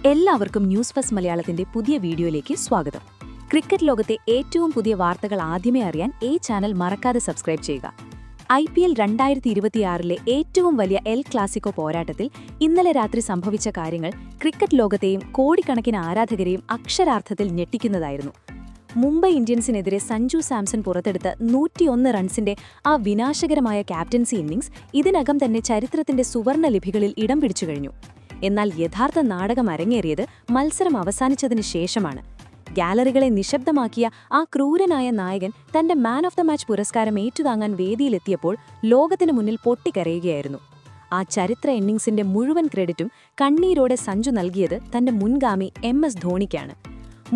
എല്ലാവർക്കും news first മലയാളത്തിന്റെ പുതിയ വീഡിയോയിലേക്ക് സ്വാഗതം. ക്രിക്കറ്റ് ലോകത്തെ ഏറ്റവും പുതിയ വാർത്തകൾ ആദ്യമേ അറിയാൻ ഈ ചാനൽ മറക്കാതെ സബ്സ്ക്രൈബ് ചെയ്യുക. IPL 2026 ഏറ്റവും വലിയ എൽ ക്ലാസിക്കോ പോരാട്ടത്തിൽ ഇന്നലെ രാത്രി സംഭവിച്ച കാര്യങ്ങൾ ക്രിക്കറ്റ് ലോകത്തെയും കോടിക്കണക്കിന് ആരാധകരെയും അക്ഷരാർത്ഥത്തിൽ ഞെട്ടിക്കുന്നതായിരുന്നു. മുംബൈ ഇന്ത്യൻസിനെതിരെ സഞ്ജു സാംസൺ പുറത്തെടുത്ത 101 റൺസിന്റെ ആ വിനാശകരമായ ക്യാപ്റ്റൻസി ഇന്നിംഗ്സ് ഇതിനകം തന്നെ ചരിത്രത്തിന്റെ സുവർണ ലിപികളിൽ ഇടം പിടിച്ചു കഴിഞ്ഞു. എന്നാൽ യഥാർത്ഥ നാടകം അരങ്ങേറിയത് മത്സരം അവസാനിച്ചതിന് ശേഷമാണ്. ഗാലറികളെ നിശബ്ദമാക്കിയ ആ ക്രൂരനായ നായകൻ തന്റെ മാൻ ഓഫ് ദ മാച്ച് പുരസ്കാരം ഏറ്റുതാങ്ങാൻ വേദിയിലെത്തിയപ്പോൾ ലോകത്തിനു മുന്നിൽ പൊട്ടിക്കരയുകയായിരുന്നു. ആ ചരിത്ര ഇന്നിംഗ്സിന്റെ മുഴുവൻ ക്രെഡിറ്റും കണ്ണീരോടെ സഞ്ജു നൽകിയത് തന്റെ മുൻഗാമി MS ധോണിക്കാണ്.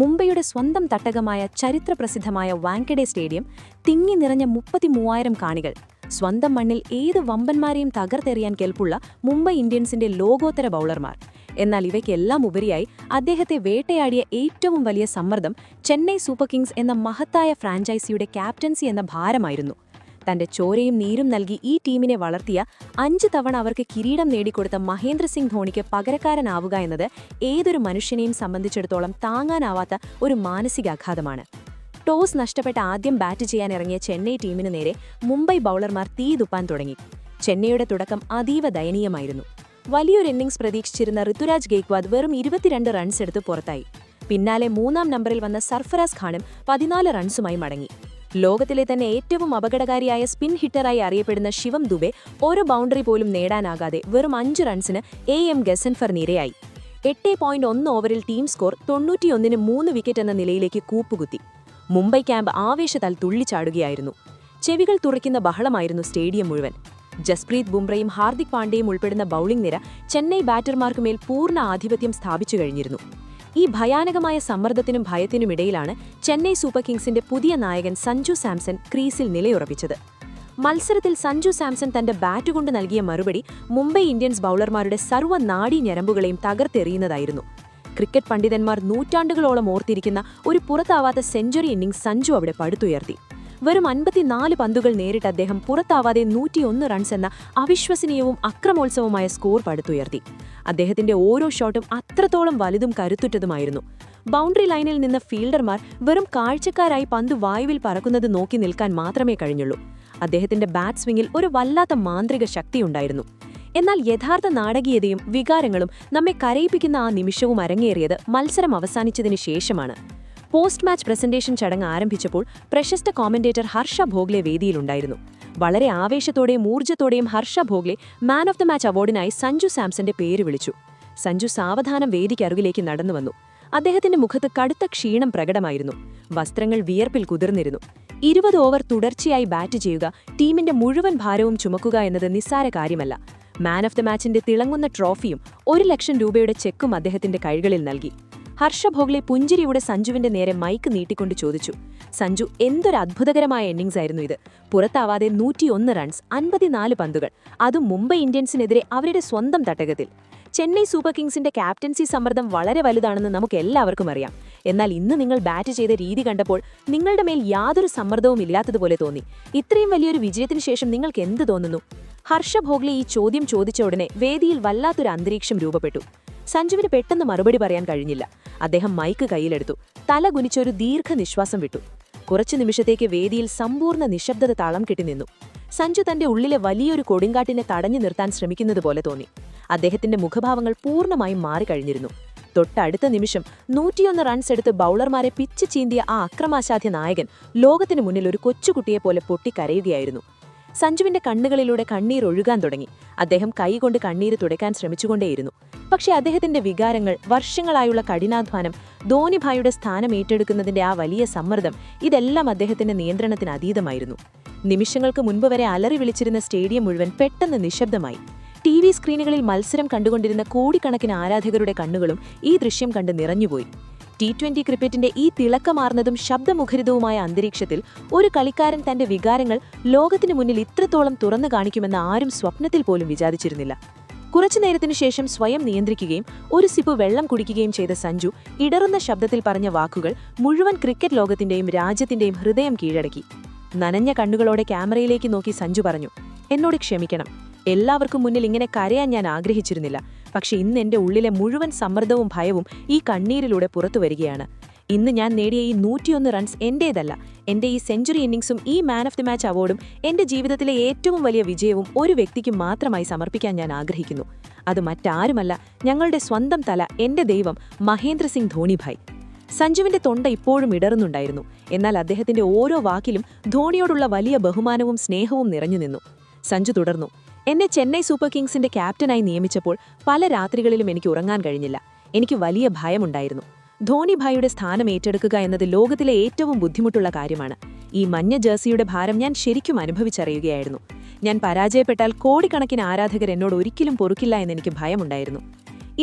മുംബൈയുടെ സ്വന്തം തട്ടകമായ ചരിത്രപ്രസിദ്ധമായ വാങ്കഡെ സ്റ്റേഡിയം തിങ്ങി നിറഞ്ഞ 33,000 കാണികൾ, സ്വന്തം മണ്ണിൽ ഏത് വമ്പന്മാരെയും തകർത്തെറിയാൻ കെൽപ്പുള്ള മുംബൈ ഇന്ത്യൻസിന്റെ ലോകോത്തര ബൗളർമാർ. എന്നാൽ ഇവയ്ക്കെല്ലാം ഉപരിയായി അദ്ദേഹത്തെ വേട്ടയാടിയ ഏറ്റവും വലിയ സമ്മർദ്ദം ചെന്നൈ സൂപ്പർ കിങ്സ് എന്ന മഹത്തായ ഫ്രാഞ്ചൈസിയുടെ ക്യാപ്റ്റൻസി എന്ന ഭാരമായിരുന്നു. തന്റെ ചോരയും നീരും നൽകി ഈ ടീമിനെ വളർത്തിയ 5 തവണ അവർക്ക് കിരീടം നേടിക്കൊടുത്ത മഹേന്ദ്ര സിംഗ് ധോണിക്ക് പകരക്കാരനാവുക എന്നത് ഏതൊരു മനുഷ്യനെയും സംബന്ധിച്ചിടത്തോളം താങ്ങാനാവാത്ത ഒരു മാനസികാഘാതമാണ്. ടോസ് നഷ്ടപ്പെട്ട ആദ്യം ബാറ്റ് ചെയ്യാനിറങ്ങിയ ചെന്നൈ ടീമിന് നേരെ മുംബൈ ബൗളർമാർ തീതുപ്പാൻ തുടങ്ങി. ചെന്നൈയുടെ തുടക്കം അതീവ ദയനീയമായിരുന്നു. വലിയൊരു ഇന്നിംഗ്സ് പ്രതീക്ഷിച്ചിരുന്ന ഋതുരാജ് ഗെയ്ക്വാദ് വെറും 22 റൺസ് എടുത്ത് പുറത്തായി. പിന്നാലെ 3-ാം നമ്പറിൽ വന്ന സർഫറാസ് ഖാനും 14 റൺസുമായി മടങ്ങി. ലോകത്തിലെ തന്നെ ഏറ്റവും അപകടകാരിയായ സ്പിൻ ഹിറ്ററായി അറിയപ്പെടുന്ന ശിവം ദുബെ ഒരു ബൗണ്ടറി പോലും നേടാനാകാതെ വെറും 5 റൺസിന് AM ഗസൻഫർ നിരയായി. 8.1 ഓവറിൽ ടീം സ്കോർ 91-ന് 3 വിക്കറ്റ് എന്ന നിലയിലേക്ക് കൂപ്പുകുത്തി. മുംബൈ ക്യാമ്പ് ആവേശത്താൽ തുള്ളിച്ചാടുകയായിരുന്നു. ചെവികൾ തുറയ്ക്കുന്ന ബഹളമായിരുന്നു സ്റ്റേഡിയം മുഴുവൻ. ജസ്പ്രീത് ബുംറയും ഹാർദിക് പാണ്ഡ്യയും ഉൾപ്പെടുന്ന ബൌളിംഗ് നിര ചെന്നൈ ബാറ്റർമാർക്കുമേൽ പൂർണ്ണ ആധിപത്യം സ്ഥാപിച്ചു കഴിഞ്ഞിരുന്നു. ഈ ഭയാനകമായ സമ്മർദ്ദത്തിനും ഭയത്തിനുമിടയിലാണ് ചെന്നൈ സൂപ്പർ കിങ്സിന്റെ പുതിയ നായകൻ സഞ്ജു സാംസൺ ക്രീസിൽ നിലയുറപ്പിച്ചത്. മത്സരത്തിൽ സഞ്ജു സാംസൺ തന്റെ ബാറ്റുകൊണ്ട് നൽകിയ മറുപടി മുംബൈ ഇന്ത്യൻസ് ബൌളർമാരുടെ സർവ്വ നാഡീ ഞരമ്പുകളെയും തകർത്തെറിയുന്നതായിരുന്നു. ക്രിക്കറ്റ് പണ്ഡിതന്മാർ നൂറ്റാണ്ടുകളോളം ഓർത്തിരിക്കുന്ന ഒരു പുറത്താവാത്ത സെഞ്ചുറി ഇന്നിംഗ്സ് സഞ്ജു അവിടെ പടുത്തുയർത്തി. വെറും 54 പന്തുകൾ നേരിട്ട് അദ്ദേഹം പുറത്താവാതെ 101 റൺസ് എന്ന അവിശ്വസനീയവും അക്രമോത്സവമായ സ്കോർ പടുത്തുയർത്തി. അദ്ദേഹത്തിന്റെ ഓരോ ഷോട്ടും അത്രത്തോളം വലുതും കരുത്തുറ്റതുമായിരുന്നു. ബൗണ്ടറി ലൈനിൽ നിന്ന് ഫീൽഡർമാർ വെറും കാഴ്ചക്കാരായി പന്ത് വായുവിൽ പറക്കുന്നത് നോക്കി നിൽക്കാൻ മാത്രമേ കഴിഞ്ഞുള്ളൂ. അദ്ദേഹത്തിന്റെ ബാറ്റ് സ്വിംഗിൽ ഒരു വല്ലാത്ത മാന്ത്രിക ശക്തിയുണ്ടായിരുന്നു. എന്നാൽ യഥാർത്ഥ നാടകീയതയും വികാരങ്ങളും നമ്മെ കരയിപ്പിക്കുന്ന ആ നിമിഷവും അരങ്ങേറിയത് മത്സരം അവസാനിച്ചതിന് ശേഷമാണ്. പോസ്റ്റ് മാച്ച് പ്രസന്റേഷൻ ചടങ്ങ് ആരംഭിച്ചപ്പോൾ പ്രശസ്ത കോമന്റേറ്റർ ഹർഷ ഭോഗ്ലെ വേദിയിലുണ്ടായിരുന്നു. വളരെ ആവേശത്തോടെയും ഊർജ്ജത്തോടെയും Harsha Bhogle man of the match അവാർഡിനായി സഞ്ജു സാംസന്റെ പേര് വിളിച്ചു. സഞ്ജു സാവധാനം വേദിക്കരുകിലേക്ക് നടന്നുവന്നു. അദ്ദേഹത്തിന്റെ മുഖത്ത് കടുത്ത ക്ഷീണം പ്രകടമായിരുന്നു. വസ്ത്രങ്ങൾ വിയർപ്പിൽ കുതിർന്നിരുന്നു. 20 ഓവർ തുടർച്ചയായി ബാറ്റ് ചെയ്യുക, ടീമിന്റെ മുഴുവൻ ഭാരവും ചുമക്കുക എന്നത് നിസ്സാര കാര്യമല്ല. മാൻ ഓഫ് ദ മാച്ചിന്റെ തിളങ്ങുന്ന ട്രോഫിയും 1 ലക്ഷം രൂപയുടെ ചെക്കും അദ്ദേഹത്തിന്റെ കൈകളിൽ നൽകി. ഹർഷ ഭോഗ്ലെ പുഞ്ചിരിയുടെ സഞ്ജുവിന്റെ നേരെ മൈക്ക് നീട്ടിക്കൊണ്ട് ചോദിച്ചു, സഞ്ജു, എന്തൊരു അത്ഭുതകരമായ ഇന്നിംഗ്സ് ആയിരുന്നു ഇത്! പുറത്താവാതെ 101 റൺസ്, 54 പന്തുകൾ, അതും മുംബൈ ഇന്ത്യൻസിനെതിരെ അവരുടെ സ്വന്തം തട്ടകത്തിൽ. ചെന്നൈ സൂപ്പർ കിങ്സിന്റെ ക്യാപ്റ്റൻസി സമ്മർദ്ദം വളരെ വലുതാണെന്ന് നമുക്ക് എല്ലാവർക്കും അറിയാം. എന്നാൽ ഇന്ന് നിങ്ങൾ ബാറ്റ് ചെയ്ത രീതി കണ്ടപ്പോൾ നിങ്ങളുടെ മേൽ യാതൊരു സമ്മർദ്ദവും ഇല്ലാത്തതുപോലെ തോന്നി. ഇത്രയും വലിയൊരു വിജയത്തിനു ശേഷം നിങ്ങൾക്ക് എന്ത് തോന്നുന്നു? ഹർഷ ഭോഗ്ലെ ഈ ചോദ്യം ചോദിച്ച ഉടനെ വേദിയിൽ വല്ലാത്തൊരു അന്തരീക്ഷം രൂപപ്പെട്ടു. സഞ്ജുവിന് പെട്ടെന്ന് മറുപടി പറയാൻ കഴിഞ്ഞില്ല. അദ്ദേഹം മൈക്ക് കയ്യിലെടുത്തു. തല കുനിച്ചൊരു ദീർഘനിശ്വാസം വിട്ടു. കുറച്ചു നിമിഷത്തേക്ക് വേദിയിൽ സമ്പൂർണ്ണ നിശബ്ദത താളം കെട്ടിനിന്നു. സഞ്ജു തന്റെ ഉള്ളിലെ വലിയൊരു കൊടുങ്കാട്ടിനെ തടഞ്ഞു നിർത്താൻ ശ്രമിക്കുന്നതുപോലെ തോന്നി. അദ്ദേഹത്തിന്റെ മുഖഭാവങ്ങൾ പൂർണ്ണമായും മാറിക്കഴിഞ്ഞിരുന്നു. തൊട്ടടുത്ത നിമിഷം 101 റൺസ് എടുത്ത് ബൌളർമാരെ പിച്ച് ചീന്തിയ ആ അക്രമാസാധ്യ നായകൻ ലോകത്തിനു മുന്നിൽ ഒരു കൊച്ചുകുട്ടിയെപ്പോലെ പൊട്ടിക്കരയുകയായിരുന്നു. സഞ്ജുവിന്റെ കണ്ണുകളിലൂടെ കണ്ണീർ ഒഴുകാൻ തുടങ്ങി. അദ്ദേഹം കൈകൊണ്ട് കണ്ണീര് തുടയ്ക്കാൻ ശ്രമിച്ചുകൊണ്ടേയിരുന്നു. പക്ഷേ അദ്ദേഹത്തിന്റെ വികാരങ്ങൾ, വർഷങ്ങളായുള്ള കഠിനാധ്വാനം, ധോണിഭായിയുടെ സ്ഥാനം ഏറ്റെടുക്കുന്നതിന്റെ ആ വലിയ സമ്മർദ്ദം, ഇതെല്ലാം അദ്ദേഹത്തിന്റെ നിയന്ത്രണത്തിന് അതീതമായിരുന്നു. നിമിഷങ്ങൾക്ക് മുൻപ് വരെ അലറി വിളിച്ചിരുന്ന സ്റ്റേഡിയം മുഴുവൻ പെട്ടെന്ന് നിശബ്ദമായി. TV സ്ക്രീനുകളിൽ മത്സരം കണ്ടുകൊണ്ടിരുന്ന കോടിക്കണക്കിന് ആരാധകരുടെ കണ്ണുകളും ഈ ദൃശ്യം കണ്ട് നിറഞ്ഞുപോയി. T20 ക്രിക്കറ്റിന്റെ ഈ തിളക്കമാർന്നതും ശബ്ദമുഖരിതവുമായ അന്തരീക്ഷത്തിൽ ഒരു കളിക്കാരൻ തന്റെ വികാരങ്ങൾ ലോകത്തിനു മുന്നിൽ ഇത്രത്തോളം തുറന്നു കാണിക്കുമെന്ന് ആരും സ്വപ്നത്തിൽ പോലും വിചാരിച്ചിരുന്നില്ല. കുറച്ചുനേരത്തിനു ശേഷം സ്വയം നിയന്ത്രിക്കുകയും ഒരു സിപ്പ് വെള്ളം കുടിക്കുകയും ചെയ്ത സഞ്ജു ഇടറുന്ന ശബ്ദത്തിൽ പറഞ്ഞ വാക്കുകൾ മുഴുവൻ ക്രിക്കറ്റ് ലോകത്തിന്റെയും രാജ്യത്തിന്റെയും ഹൃദയം കീഴടക്കി. നനഞ്ഞ കണ്ണുകളോടെ ക്യാമറയിലേക്ക് നോക്കി സഞ്ജു പറഞ്ഞു, എന്നോട് ക്ഷമിക്കണം. എല്ലാവർക്കും മുന്നിൽ ഇങ്ങനെ കരയാൻ ഞാൻ ആഗ്രഹിച്ചിരുന്നില്ല. പക്ഷെ ഇന്ന് എൻ്റെ ഉള്ളിലെ മുഴുവൻ സമ്മർദ്ദവും ഭയവും ഈ കണ്ണീരിലൂടെ പുറത്തുവരികയാണ്. ഇന്ന് ഞാൻ നേടിയ ഈ 101 റൺസ് എന്റേതല്ല. എൻ്റെ ഈ സെഞ്ചുറി ഇന്നിംഗ്സും ഈ മാൻ ഓഫ് ദി മാച്ച് അവാർഡും എൻ്റെ ജീവിതത്തിലെ ഏറ്റവും വലിയ വിജയവും ഒരു വ്യക്തിക്ക് മാത്രമായി സമർപ്പിക്കാൻ ഞാൻ ആഗ്രഹിക്കുന്നു. അത് മറ്റാരുമല്ല, ഞങ്ങളുടെ സ്വന്തം തല, എൻ്റെ ദൈവം മഹേന്ദ്ര സിംഗ് ധോണി ഭായ്. സഞ്ജുവിന്റെ തൊണ്ട ഇപ്പോഴും ഇടറുന്നുണ്ടായിരുന്നു. എന്നാൽ അദ്ദേഹത്തിന്റെ ഓരോ വാക്കിലും ധോണിയോടുള്ള വലിയ ബഹുമാനവും സ്നേഹവും നിറഞ്ഞുനിന്നു. സഞ്ജു തുടർന്നു, എന്നെ ചെന്നൈ സൂപ്പർ കിങ്സിന്റെ ക്യാപ്റ്റനായി നിയമിച്ചപ്പോൾ പല രാത്രികളിലും എനിക്ക് ഉറങ്ങാൻ കഴിഞ്ഞില്ല. എനിക്ക് വലിയ ഭയമുണ്ടായിരുന്നു. ധോണി ഭായിയുടെ സ്ഥാനം ഏറ്റെടുക്കുക എന്നത് ലോകത്തിലെ ഏറ്റവും ബുദ്ധിമുട്ടുള്ള കാര്യമാണ്. ഈ മഞ്ഞ ജേഴ്സിയുടെ ഭാരം ഞാൻ ശരിക്കും അനുഭവിച്ചറിയുകയായിരുന്നു. ഞാൻ പരാജയപ്പെട്ടാൽ കോടിക്കണക്കിന് ആരാധകർ എന്നോട് ഒരിക്കലും പൊറുക്കില്ല എന്നെനിക്ക് ഭയമുണ്ടായിരുന്നു.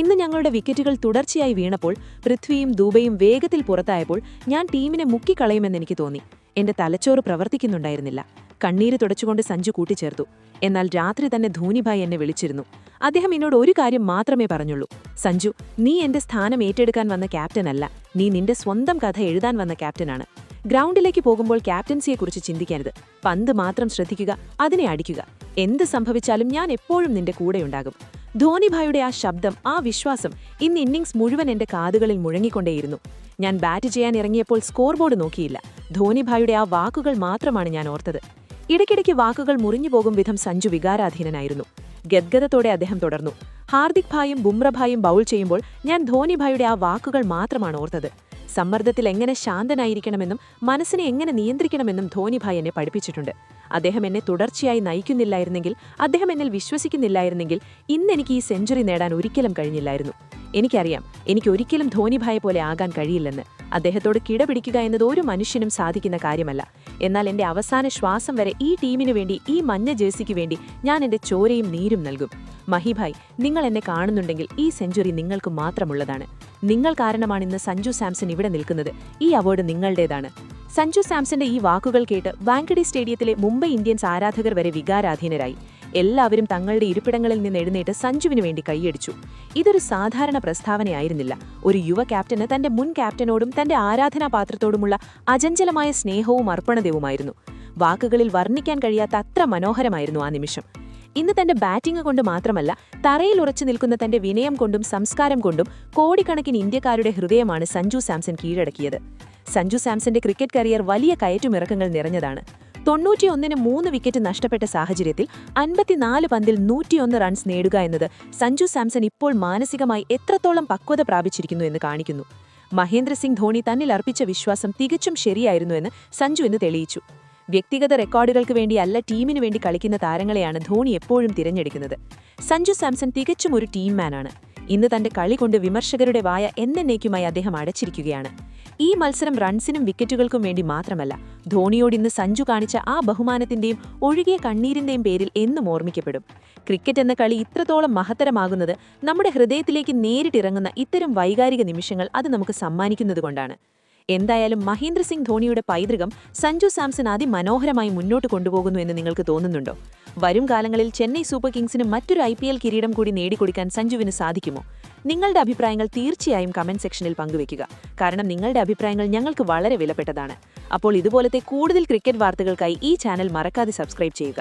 ഇന്ന് ഞങ്ങളുടെ വിക്കറ്റുകൾ തുടർച്ചയായി വീണപ്പോൾ, പൃഥ്വിയും ദൂബയും വേഗത്തിൽ പുറത്തായപ്പോൾ ഞാൻ ടീമിനെ മുക്കിക്കളയുമെന്നെനിക്ക് തോന്നി. എന്റെ തലച്ചോറ് പ്രവർത്തിക്കുന്നുണ്ടായിരുന്നില്ല. കണ്ണീര് തുടച്ചുകൊണ്ട് സഞ്ജു കൂട്ടിച്ചേർത്തു. എന്നാൽ രാത്രി തന്നെ ധോണിഭായ് എന്നെ വിളിച്ചിരുന്നു. അദ്ദേഹം എന്നോട് ഒരു കാര്യം മാത്രമേ പറഞ്ഞുള്ളൂ, സഞ്ജു, നീ എന്റെ സ്ഥാനം ഏറ്റെടുക്കാൻ വന്ന ക്യാപ്റ്റനല്ല, നീ നിന്റെ സ്വന്തം കഥ എഴുതാൻ വന്ന ക്യാപ്റ്റനാണ്. ഗ്രൗണ്ടിലേക്ക് പോകുമ്പോൾ ക്യാപ്റ്റൻസിയെക്കുറിച്ച് ചിന്തിക്കരുത്. പന്ത് മാത്രം ശ്രദ്ധിക്കുക, അതിനെ അടിക്കുക. എന്ത് സംഭവിച്ചാലും ഞാൻ എപ്പോഴും നിന്റെ കൂടെയുണ്ടാകും. ധോണിഭായുടെ ആ ശബ്ദം, ആ വിശ്വാസം ഇന്ന് ഇന്നിംഗ്സ് മുഴുവൻ എന്റെ കാതുകളിൽ മുഴങ്ങിക്കൊണ്ടേയിരുന്നു. ഞാൻ ബാറ്റ് ചെയ്യാൻ ഇറങ്ങിയപ്പോൾ സ്കോർ ബോർഡ് നോക്കിയില്ല. ധോണിഭായുടെ ആ വാക്കുകൾ മാത്രമാണ് ഞാൻ ഓർത്തത്. ഇടയ്ക്കിടയ്ക്ക് വാക്കുകൾ മുറിഞ്ഞുപോകും വിധം സഞ്ജു വികാരാധീനനായിരുന്നു. ഗദ്ഗതത്തോടെ അദ്ദേഹം തുടർന്നു, ഹാർദിക് ഭായും ബുംറ ഭായും ബൗൾ ചെയ്യുമ്പോൾ ഞാൻ ധോണിഭായുടെ ആ വാക്കുകൾ മാത്രമാണ് ഓർത്തത്. സമ്മർദ്ദത്തിൽ എങ്ങനെ ശാന്തനായിരിക്കണമെന്നും മനസ്സിനെ എങ്ങനെ നിയന്ത്രിക്കണമെന്നും ധോണിഭായ് എന്നെ പഠിപ്പിച്ചിട്ടുണ്ട്. അദ്ദേഹം എന്നെ തുടർച്ചയായി നയിക്കുന്നില്ലായിരുന്നെങ്കിൽ, അദ്ദേഹം എന്നിൽ വിശ്വസിക്കുന്നില്ലായിരുന്നെങ്കിൽ ഇന്നെനിക്ക് ഈ സെഞ്ചുറി നേടാൻ ഒരിക്കലും കഴിഞ്ഞില്ലായിരുന്നു. എനിക്കറിയാം, എനിക്കൊരിക്കലും ധോണിഭായെ പോലെ ആകാൻ കഴിയില്ലെന്ന്. അദ്ദേഹത്തോട് കിടപിടിക്കുക എന്നത് ഒരു മനുഷ്യനും സാധിക്കുന്ന കാര്യമല്ല. എന്നാൽ എൻ്റെ അവസാന ശ്വാസം വരെ ഈ ടീമിനു വേണ്ടി, ഈ മഞ്ഞ ജേഴ്സിക്ക് വേണ്ടി ഞാൻ എൻ്റെ ചോരയും നീരും നൽകും. മഹിഭായ്, നിങ്ങൾ എന്നെ കാണുന്നുണ്ടെങ്കിൽ ഈ സെഞ്ചുറി നിങ്ങൾക്ക് മാത്രമുള്ളതാണ്. നിങ്ങൾ കാരണമാണ് ഇന്ന് സഞ്ജു സാംസൺ ഇവിടെ നിൽക്കുന്നത്. ഈ അവാർഡ് നിങ്ങളുടേതാണ്. സഞ്ജു സാംസന്റെ ഈ വാക്കുകൾ കേട്ട് വാങ്കഡെ സ്റ്റേഡിയത്തിലെ മുംബൈ ഇന്ത്യൻസ് ആരാധകർ വരെ വികാരാധീനരായി. എല്ലാവരും തങ്ങളുടെ ഇരിപ്പിടങ്ങളിൽ നിന്ന് എഴുന്നേറ്റ് സഞ്ജുവിനു വേണ്ടി കൈയടിച്ചു. ഇതൊരു സാധാരണ പ്രസ്താവനയായിരുന്നില്ല. ഒരു യുവ ക്യാപ്റ്റന് തന്റെ മുൻ ക്യാപ്റ്റനോടും തന്റെ ആരാധനാപാത്രത്തോടുമുള്ള അചഞ്ചലമായ സ്നേഹവും അർപ്പണതയുമായിരുന്നു. വാക്കുകളിൽ വർണ്ണിക്കാൻ കഴിയാത്ത അത്ര മനോഹരമായിരുന്നു ആ നിമിഷം. ഇന്ന് തന്റെ ബാറ്റിംഗ് കൊണ്ട് മാത്രമല്ല, തറയിൽ ഉറച്ചു നിൽക്കുന്ന തന്റെ വിനയം കൊണ്ടും സംസ്കാരം കൊണ്ടും കോടിക്കണക്കിന് ഇന്ത്യക്കാരുടെ ഹൃദയമാണ് സഞ്ജു സാംസൺ കീഴടക്കിയത്. സഞ്ജു സാംസന്റെ ക്രിക്കറ്റ് കരിയർ വലിയ കയറ്റുമിറക്കങ്ങൾ നിറഞ്ഞതാണ്. 91-ന് 3 വിക്കറ്റ് നഷ്ടപ്പെട്ട സാഹചര്യത്തിൽ 54 പന്തിൽ 101 റൺസ് നേടുക എന്നത് സഞ്ജു സാംസൺ ഇപ്പോൾ മാനസികമായി എത്രത്തോളം പക്വത പ്രാപിച്ചിരിക്കുന്നു എന്ന് കാണിക്കുന്നു. മഹേന്ദ്ര സിംഗ് ധോണി തന്നിൽ അർപ്പിച്ച വിശ്വാസം തികച്ചും ശരിയായിരുന്നുവെന്ന് സഞ്ജു ഇന്ന് തെളിയിച്ചു. വ്യക്തിഗത റെക്കോർഡുകൾക്ക് വേണ്ടിയല്ല, ടീമിനു വേണ്ടി കളിക്കുന്ന താരങ്ങളെയാണ് ധോണി എപ്പോഴും തിരഞ്ഞെടുക്കുന്നത്. സഞ്ജു സാംസൺ തികച്ചും ഒരു ടീംമാനാണ്. ഇന്ന് തന്റെ കളി കൊണ്ട് വിമർശകരുടെ വായ എന്നേക്കുമായി അദ്ദേഹം അടച്ചിരിക്കുകയാണ്. ഈ മത്സരം റൺസിനും വിക്കറ്റുകൾക്കും വേണ്ടി മാത്രമല്ല, ധോണിയോട് ഇന്ന് സഞ്ജു കാണിച്ച ആ ബഹുമാനത്തിന്റെയും ഒഴുകിയ കണ്ണീരിന്റെയും പേരിൽ എന്നും ഓർമ്മിക്കപ്പെടും. ക്രിക്കറ്റ് എന്ന കളി ഇത്രത്തോളം മഹത്തരമാകുന്നത് നമ്മുടെ ഹൃദയത്തിലേക്ക് നേരിട്ടിറങ്ങുന്ന ഇത്തരം വൈകാരിക നിമിഷങ്ങൾ അത് നമുക്ക് സമ്മാനിക്കുന്നതുകൊണ്ടാണ്. എന്തായാലും മഹേന്ദ്ര സിംഗ് ധോണിയുടെ പൈതൃകം സഞ്ജു സാംസൺ അതിമനോഹരമായി മുന്നോട്ട് കൊണ്ടുപോകുന്നു എന്ന് നിങ്ങൾക്ക് തോന്നുന്നുണ്ടോ? വരും കാലങ്ങളിൽ ചെന്നൈ സൂപ്പർ കിങ്സിന് മറ്റൊരു IPL കിരീടം കൂടി നേടിക്കൊടുക്കാൻ സഞ്ജുവിന് സാധിക്കുമോ? നിങ്ങളുടെ അഭിപ്രായങ്ങൾ തീർച്ചയായും കമന്റ് സെക്ഷനിൽ പങ്കുവെക്കുക. കാരണം നിങ്ങളുടെ അഭിപ്രായങ്ങൾ ഞങ്ങൾക്ക് വളരെ വിലപ്പെട്ടതാണ്. അപ്പോൾ ഇതുപോലത്തെ കൂടുതൽ ക്രിക്കറ്റ് വാർത്തകൾക്കായി ഈ ചാനൽ മറക്കാതെ സബ്സ്ക്രൈബ് ചെയ്യുക.